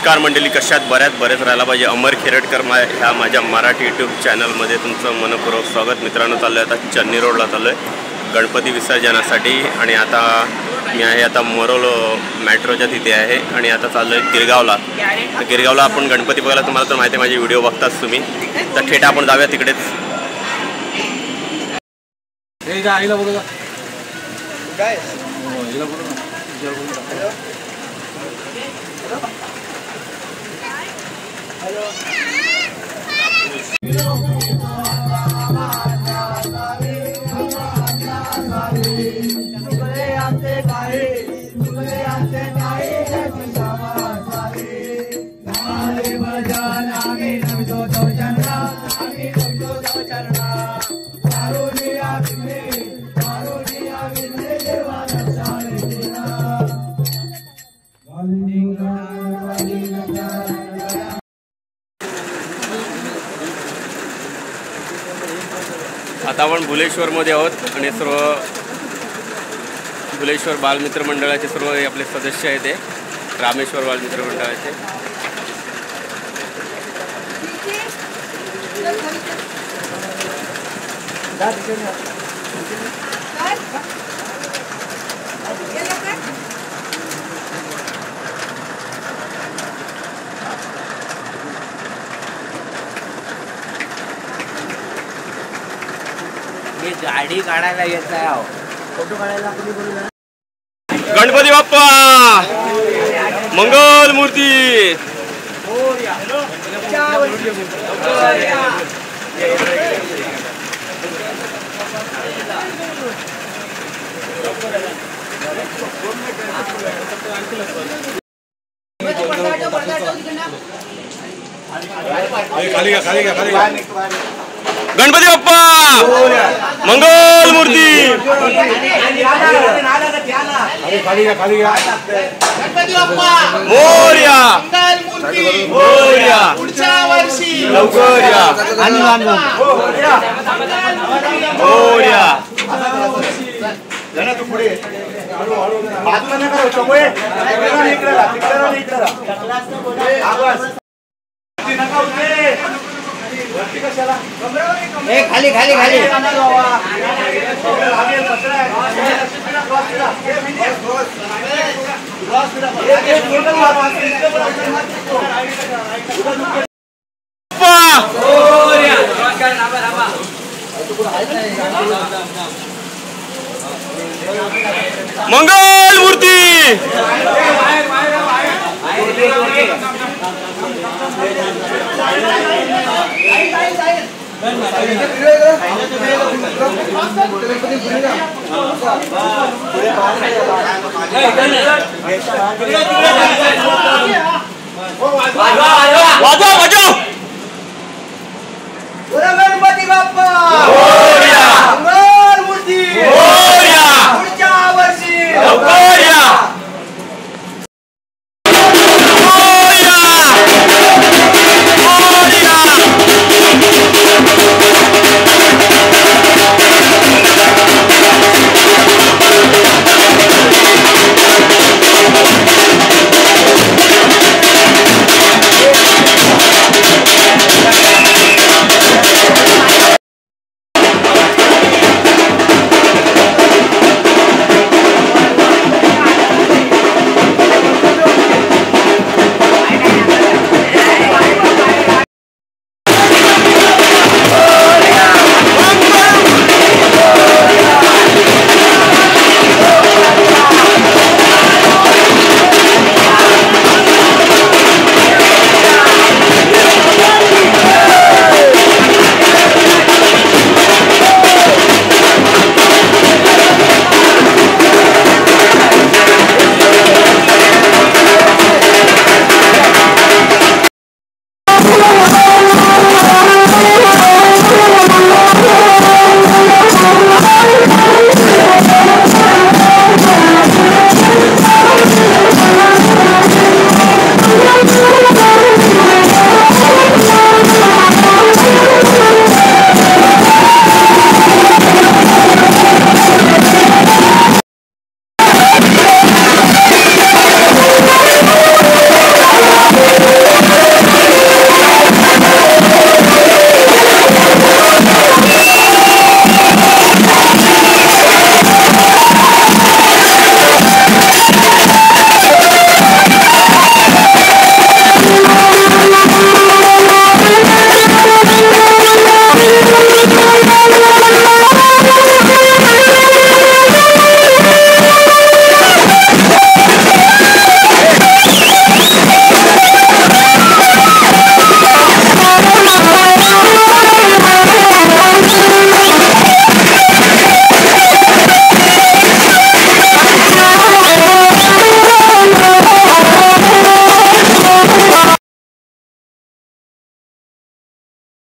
नमस्कार मंडळी, कशात बरेच राहायला पाहिजे। अमर खेरडकर ह्या माझ्या मराठी यूट्यूब चॅनलमध्ये तुमचं मनपूर्वक स्वागत। मित्रांनो, चाललो आहे आता चन्नी रोडला, चाललो आहे गणपती विसर्जनासाठी। आणि आता मी आहे आता मरोल मेट्रोच्या तिथे आहे आणि आता चाललो आहे गिरगावला। गिरगावला आपण गणपती बघायला, तुम्हाला तर माहिती आहे, माझे व्हिडिओ बघताच तुम्ही, तर थेट आपण जाऊया तिकडेच। आता आपण भुलेश्वरमध्ये आहोत आणि सर्व भुलेश्वर बालमित्र मंडळाचे सर्व आपले सदस्य आहेत, ते रामेश्वर बालमित्र मंडळाचे। गाडी काढायला येत आहे, फोटो काढायला कोणी बोलू। गणपती बाप्पा मंगल मूर्ती। गणपती बाप्पा मंगल मूर्ती। मोरया मोरया, पुढच्या वर्षी लवकर या। मोरया तू पुढे बाजूला नका चोपळे, खाली खाली खाली मंगल मूर्ती।